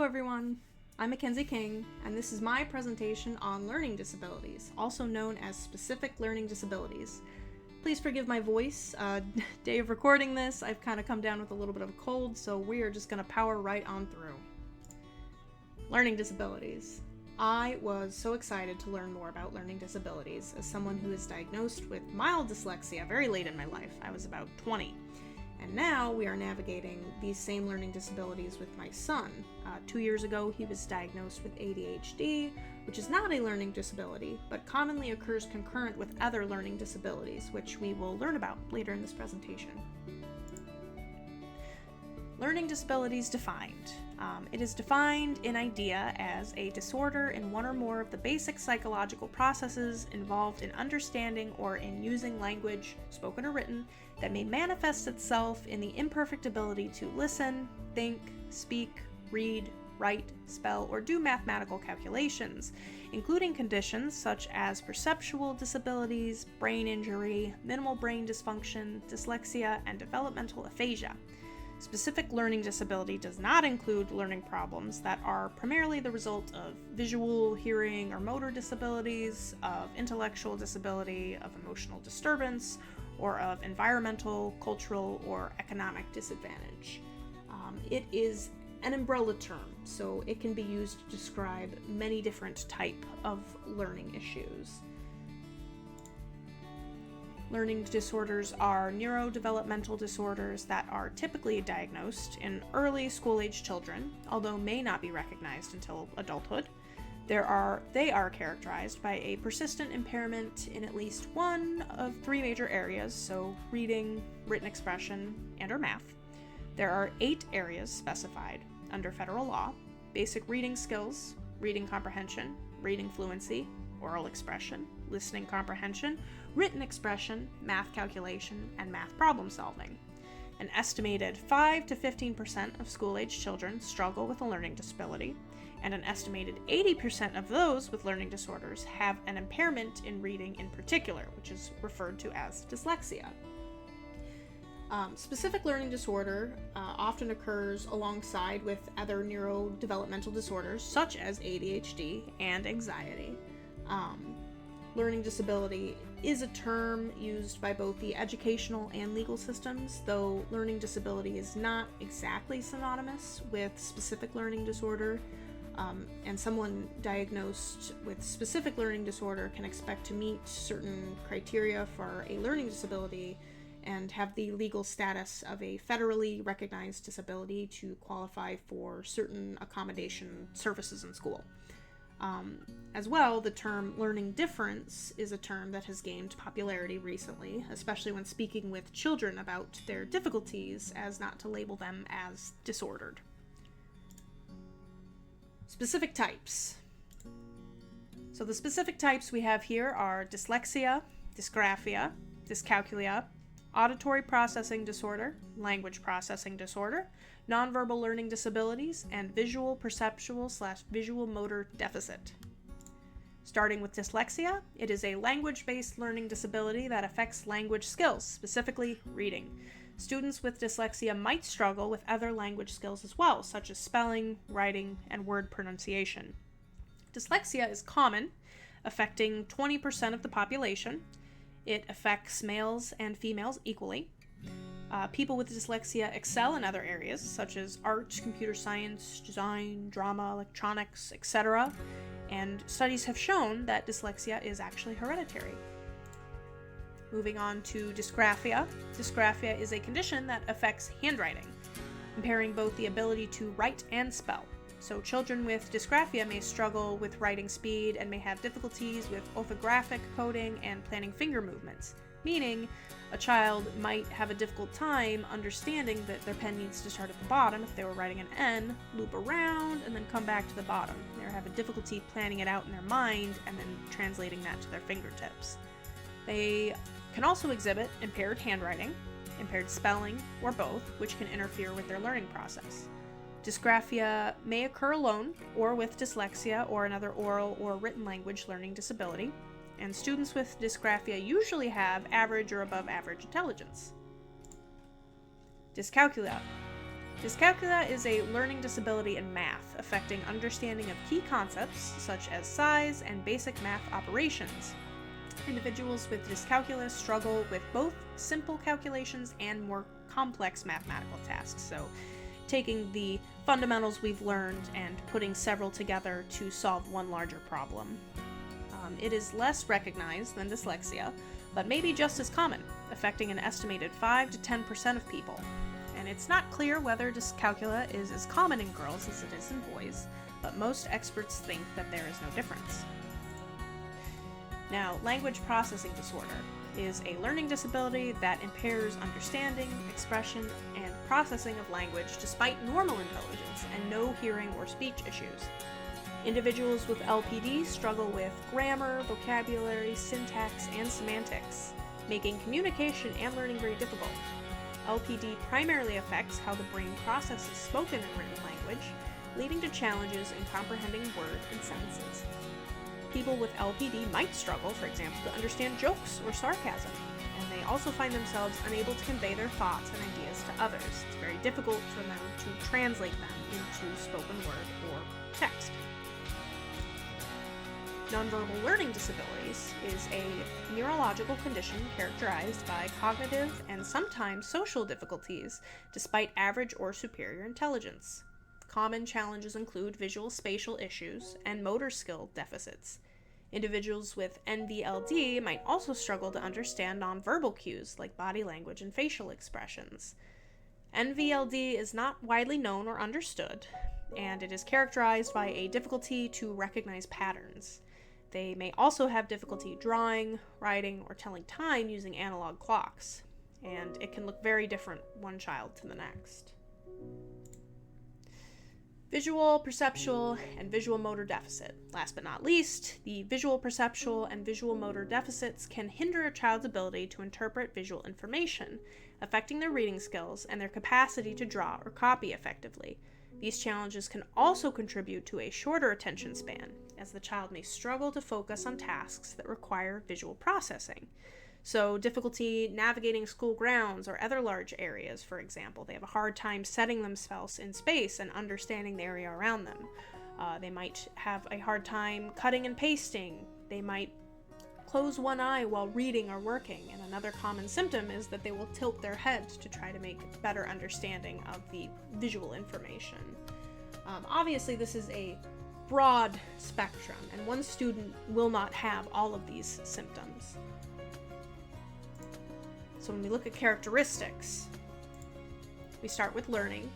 everyone, I'm Mackenzie King, and this is my presentation on learning disabilities, also known as specific learning disabilities. Please forgive my voice. Day of recording this, I've kind of come down with a little bit of a cold, so we are just going to power right on through. Learning disabilities. I was so excited to learn more about learning disabilities as someone who is diagnosed with mild dyslexia very late in my life. I was about 20. And now we are navigating these same learning disabilities with my son. 2 years ago, he was diagnosed with ADHD, which is not a learning disability, but commonly occurs concurrent with other learning disabilities, which we will learn about later in this presentation. Learning disabilities defined. It is defined in idea as a disorder in one or more of the basic psychological processes involved in understanding or in using language, spoken or written, that may manifest itself in the imperfect ability to listen, think, speak, read, write, spell, or do mathematical calculations, including conditions such as perceptual disabilities, brain injury, minimal brain dysfunction, dyslexia, and developmental aphasia. Specific learning disability does not include learning problems that are primarily the result of visual, hearing, or motor disabilities, of intellectual disability, of emotional disturbance, or of environmental, cultural, or economic disadvantage. It is an umbrella term, so it can be used to describe many different types of learning issues. Learning disorders are neurodevelopmental disorders that are typically diagnosed in early school-age children, although may not be recognized until adulthood. They are characterized by a persistent impairment in at least one of three major areas, so reading, written expression, and/or math. There are 8 areas specified under federal law: basic reading skills, reading comprehension, reading fluency, oral expression, listening comprehension, written expression, math calculation, and math problem solving. An estimated 5 to 15% of school-age children struggle with a learning disability, and an estimated 80% of those with learning disorders have an impairment in reading in particular, which is referred to as dyslexia. Specific learning disorder often occurs alongside with other neurodevelopmental disorders, such as ADHD and anxiety. Learning disability is a term used by both the educational and legal systems, though learning disability is not exactly synonymous with specific learning disorder, and someone diagnosed with specific learning disorder can expect to meet certain criteria for a learning disability and have the legal status of a federally recognized disability to qualify for certain accommodation services in school. As well, the term learning difference is a term that has gained popularity recently, especially when speaking with children about their difficulties, as not to label them as disordered. Specific types. So the specific types we have here are dyslexia, dysgraphia, dyscalculia, auditory processing disorder, language processing disorder, nonverbal learning disabilities, and visual perceptual/visual motor deficit. Starting with dyslexia, it is a language-based learning disability that affects language skills, specifically reading. Students with dyslexia might struggle with other language skills as well, such as spelling, writing, and word pronunciation. Dyslexia is common, affecting 20% of the population. It affects males and females equally. People with dyslexia excel in other areas, such as art, computer science, design, drama, electronics, etc. And studies have shown that dyslexia is actually hereditary. Moving on to dysgraphia. Dysgraphia is a condition that affects handwriting, impairing both the ability to write and spell. So children with dysgraphia may struggle with writing speed and may have difficulties with orthographic coding and planning finger movements, meaning a child might have a difficult time understanding that their pen needs to start at the bottom if they were writing an N, loop around, and then come back to the bottom. They have a difficulty planning it out in their mind and then translating that to their fingertips. They can also exhibit impaired handwriting, impaired spelling, or both, which can interfere with their learning process. Dysgraphia may occur alone or with dyslexia or another oral or written language learning disability, and students with dysgraphia usually have average or above average intelligence. Dyscalculia. Dyscalculia is a learning disability in math, affecting understanding of key concepts such as size and basic math operations. Individuals with dyscalculia struggle with both simple calculations and more complex mathematical tasks, so taking the fundamentals we've learned and putting several together to solve one larger problem. It is less recognized than dyslexia, but may be just as common, affecting an estimated 5 to 10% of people. And it's not clear whether dyscalculia is as common in girls as it is in boys, but most experts think that there is no difference. Now, language processing disorder is a learning disability that impairs understanding, expression, and processing of language despite normal intelligence and no hearing or speech issues. Individuals with LPD struggle with grammar, vocabulary, syntax, and semantics, making communication and learning very difficult. LPD primarily affects how the brain processes spoken and written language, leading to challenges in comprehending words and sentences. People with LPD might struggle, for example, to understand jokes or sarcasm, and they also find themselves unable to convey their thoughts and ideas to others. It's very difficult for them to translate them into spoken word or text. Nonverbal learning disabilities is a neurological condition characterized by cognitive and sometimes social difficulties despite average or superior intelligence. Common challenges include visual spatial issues and motor skill deficits. Individuals with NVLD might also struggle to understand nonverbal cues like body language and facial expressions. NVLD is not widely known or understood, and it is characterized by a difficulty to recognize patterns. They may also have difficulty drawing, writing, or telling time using analog clocks, and it can look very different one child to the next. Visual, perceptual, and visual motor deficit. Last but not least, the visual, perceptual, and visual motor deficits can hinder a child's ability to interpret visual information, affecting their reading skills and their capacity to draw or copy effectively. These challenges can also contribute to a shorter attention span, as the child may struggle to focus on tasks that require visual processing. So, difficulty navigating school grounds or other large areas, for example. They have a hard time setting themselves in space and understanding the area around them. They might have a hard time cutting and pasting. They might close one eye while reading or working. And another common symptom is that they will tilt their heads to try to make a better understanding of the visual information. Obviously, this is a broad spectrum, and one student will not have all of these symptoms. So when we look at characteristics, we start with learning,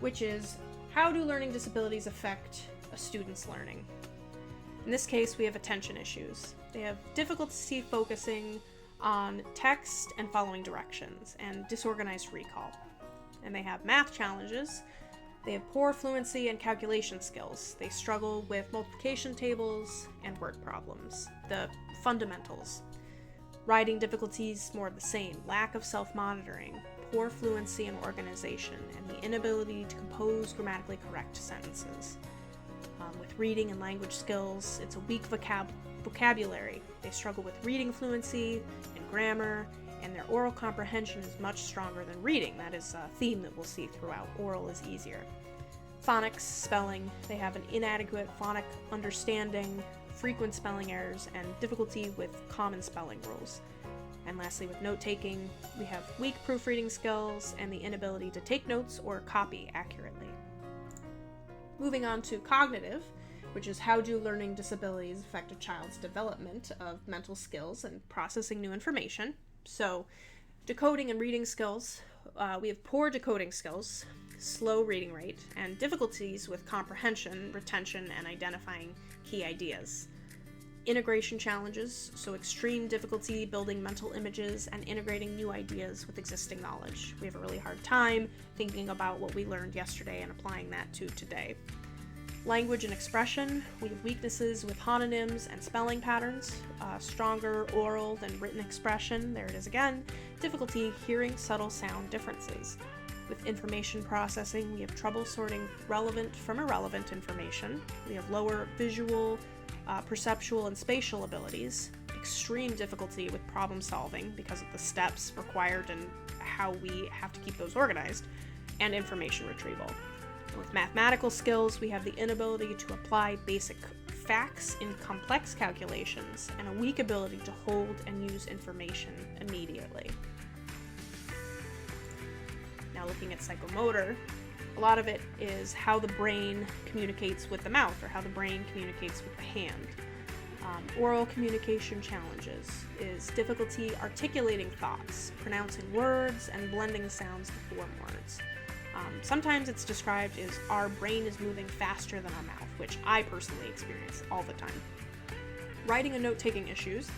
which is how do learning disabilities affect a student's learning? In this case, we have attention issues. They have difficulty focusing on text and following directions, and disorganized recall. And they have math challenges. They have poor fluency and calculation skills. They struggle with multiplication tables and word problems, the fundamentals. Writing difficulties, more of the same. Lack of self-monitoring, poor fluency and organization, and the inability to compose grammatically correct sentences. With reading and language skills, it's a weak vocabulary. They struggle with reading fluency and grammar, and their oral comprehension is much stronger than reading. That is a theme that we'll see throughout. Oral is easier. Phonics, spelling, they have an inadequate phonic understanding, frequent spelling errors, and difficulty with common spelling rules. And lastly, with note-taking, we have weak proofreading skills and the inability to take notes or copy accurately. Moving on to cognitive, which is how do learning disabilities affect a child's development of mental skills and processing new information. So, decoding and reading skills, we have poor decoding skills, slow reading rate, and difficulties with comprehension, retention, and identifying key ideas. Integration challenges, so extreme difficulty building mental images and integrating new ideas with existing knowledge. We have a really hard time thinking about what we learned yesterday and applying that to today. Language and expression, we have weaknesses with homonyms and spelling patterns, stronger oral than written expression, there it is again, difficulty hearing subtle sound differences. With information processing, we have trouble sorting relevant from irrelevant information. We have lower visual, perceptual, and spatial abilities, extreme difficulty with problem solving because of the steps required and how we have to keep those organized. and information retrieval. With mathematical skills, we have the inability to apply basic facts in complex calculations and a weak ability to hold and use information immediately. Now looking at psychomotor, a lot of it is how the brain communicates with the mouth or how the brain communicates with the hand. Oral communication challenges is difficulty articulating thoughts, pronouncing words, and blending sounds to form words. Sometimes it's described as our brain is moving faster than our mouth, which I personally experience all the time. Writing and note-taking issues,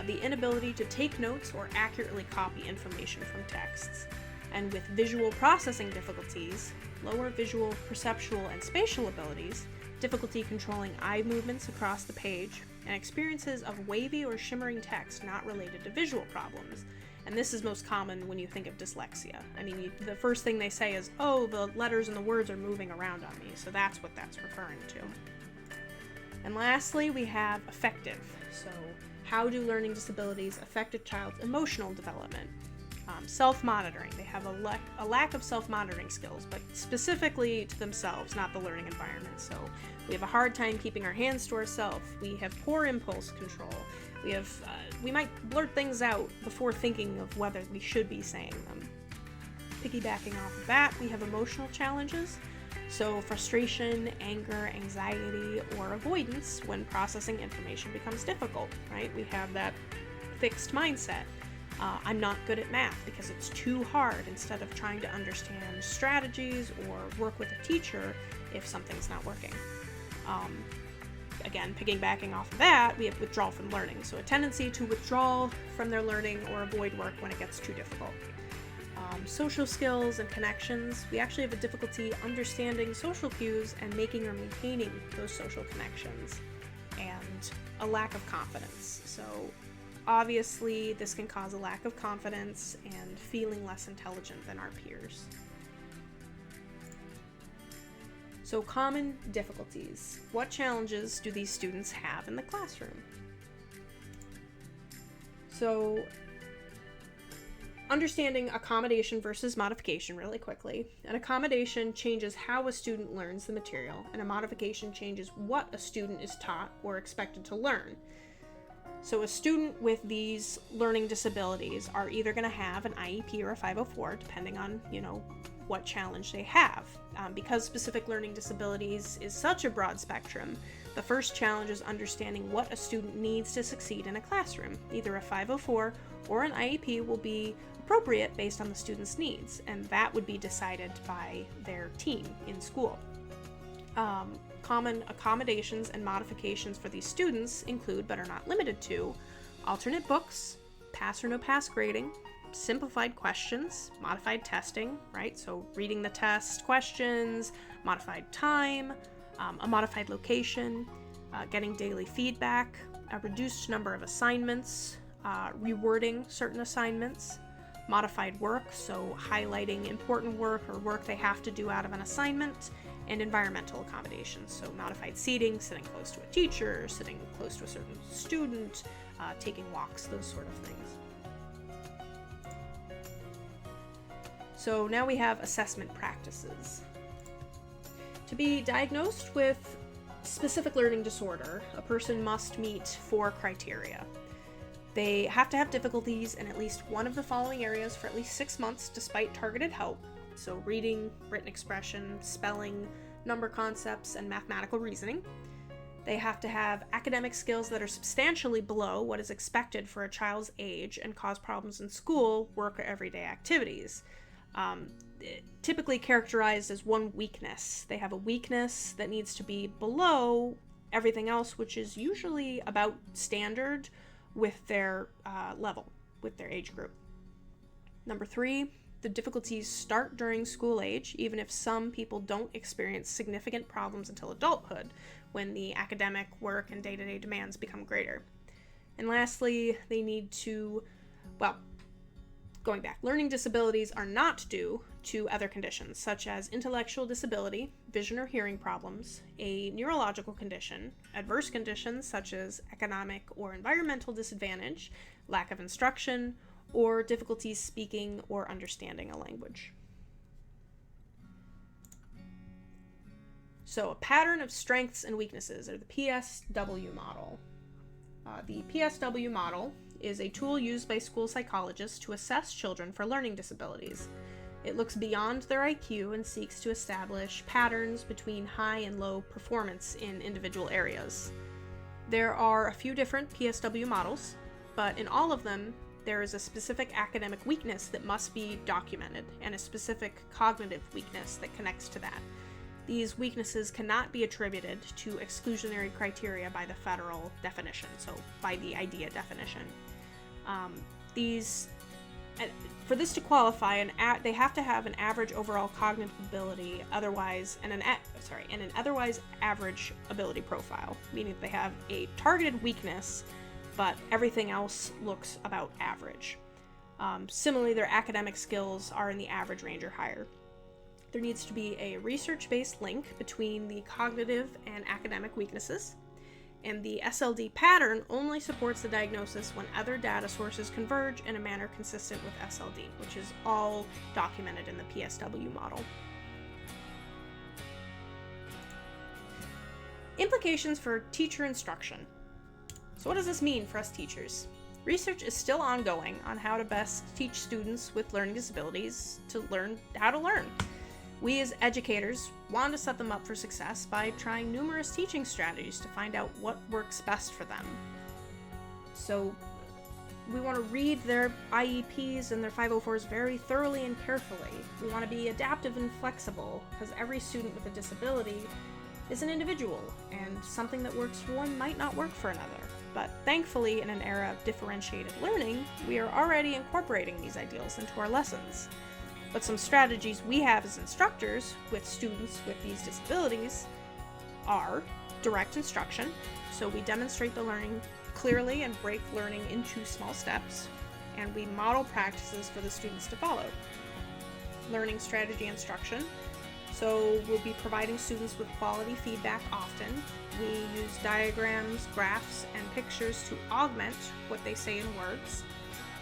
the inability to take notes or accurately copy information from texts. And with visual processing difficulties, lower visual, perceptual, and spatial abilities, difficulty controlling eye movements across the page, and experiences of wavy or shimmering text not related to visual problems. And this is most common when you think of dyslexia. I mean, the first thing they say is, oh, the letters and the words are moving around on me, so that's what that's referring to. And lastly, we have affective. So, how do learning disabilities affect a child's emotional development? Self-monitoring. They have a lack of self-monitoring skills, but specifically to themselves, not the learning environment. So we have a hard time keeping our hands to ourselves. We have poor impulse control. We might blurt things out before thinking of whether we should be saying them. Piggybacking off of that, we have emotional challenges. So frustration, anger, anxiety, or avoidance when processing information becomes difficult, right? We have that fixed mindset. I'm not good at math because it's too hard, instead of trying to understand strategies or work with a teacher if something's not working. Again, piggybacking off of that, we have withdrawal from learning. So a tendency to withdraw from their learning or avoid work when it gets too difficult. Social skills and connections, we actually have a difficulty understanding social cues and making or maintaining those social connections, and a lack of confidence. So obviously, this can cause a lack of confidence and feeling less intelligent than our peers. So, common difficulties. What challenges do these students have in the classroom? So, understanding accommodation versus modification really quickly. An accommodation changes how a student learns the material, and a modification changes what a student is taught or expected to learn. So a student with these learning disabilities are either going to have an IEP or a 504, depending on, what challenge they have. Because specific learning disabilities is such a broad spectrum, the first challenge is understanding what a student needs to succeed in a classroom. Either a 504 or an IEP will be appropriate based on the student's needs, and that would be decided by their team in school. Common accommodations and modifications for these students include, but are not limited to, alternate books, pass or no pass grading, simplified questions, modified testing, right? So reading the test questions, modified time, a modified location, getting daily feedback, a reduced number of assignments, rewording certain assignments, modified work, so highlighting important work or work they have to do out of an assignment, and environmental accommodations, so modified seating, sitting close to a teacher, sitting close to a certain student, taking walks, those sort of things. So now we have assessment practices. To be diagnosed with specific learning disorder, a person must meet 4 criteria. They have to have difficulties in at least one of the following areas for at least 6 months despite targeted help. So reading, written expression, spelling, number concepts, and mathematical reasoning. They have to have academic skills that are substantially below what is expected for a child's age and cause problems in school, work, or everyday activities. Typically characterized as one weakness. They have a weakness that needs to be below everything else, which is usually about standard with their level, with their age group. Number 3, the difficulties start during school age, even if some people don't experience significant problems until adulthood, when the academic work and day-to-day demands become greater. And lastly, they need to, going back, learning disabilities are not due to other conditions, such as intellectual disability, vision or hearing problems, a neurological condition, adverse conditions such as economic or environmental disadvantage, lack of instruction, or difficulties speaking or understanding a language. So a pattern of strengths and weaknesses, or the PSW model. The PSW model is a tool used by school psychologists to assess children for learning disabilities. It looks beyond their IQ and seeks to establish patterns between high and low performance in individual areas. There are a few different PSW models, but in all of them, there is a specific academic weakness that must be documented and a specific cognitive weakness that connects to that. These weaknesses cannot be attributed to exclusionary criteria by the federal definition, so by the IDEA definition. For this to qualify, they have to have an average overall cognitive ability, and an otherwise average ability profile, meaning they have a targeted weakness, but everything else looks about average. Similarly, their academic skills are in the average range or higher. There needs to be a research-based link between the cognitive and academic weaknesses, and the SLD pattern only supports the diagnosis when other data sources converge in a manner consistent with SLD, which is all documented in the PSW model. Implications for teacher instruction. So what does this mean for us teachers? Research is still ongoing on how to best teach students with learning disabilities to learn how to learn. We as educators want to set them up for success by trying numerous teaching strategies to find out what works best for them. So we want to read their IEPs and their 504s very thoroughly and carefully. We want to be adaptive and flexible because every student with a disability is an individual, and something that works for one might not work for another. But thankfully, in an era of differentiated learning, we are already incorporating these ideals into our lessons. But some strategies we have as instructors with students with these disabilities are direct instruction. So we demonstrate the learning clearly and break learning into small steps, and we model practices for the students to follow. Learning strategy instruction. So we'll be providing students with quality feedback often. We use diagrams, graphs, and pictures to augment what they say in words.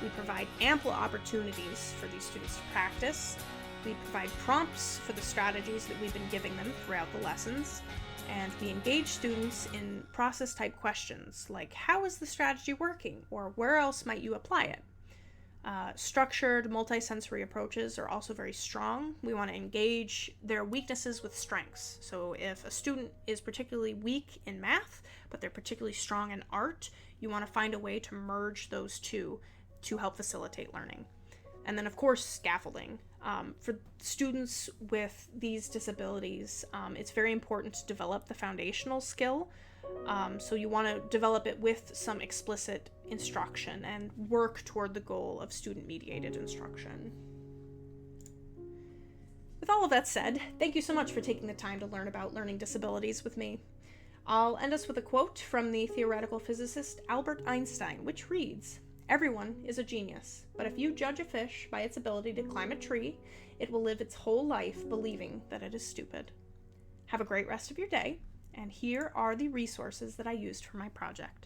We provide ample opportunities for these students to practice. We provide prompts for the strategies that we've been giving them throughout the lessons. And we engage students in process-type questions like, how is the strategy working? Or where else might you apply it? Structured multisensory approaches are also very strong. We want to engage their weaknesses with strengths. So if a student is particularly weak in math, but they're particularly strong in art, you want to find a way to merge those two to help facilitate learning. And then, of course, scaffolding. For students with these disabilities, it's very important to develop the foundational skill. So you want to develop it with some explicit instruction and work toward the goal of student-mediated instruction. With all of that said, thank you so much for taking the time to learn about learning disabilities with me. I'll end us with a quote from the theoretical physicist Albert Einstein, which reads, "Everyone is a genius, but if you judge a fish by its ability to climb a tree, it will live its whole life believing that it is stupid." Have a great rest of your day, and here are the resources that I used for my project.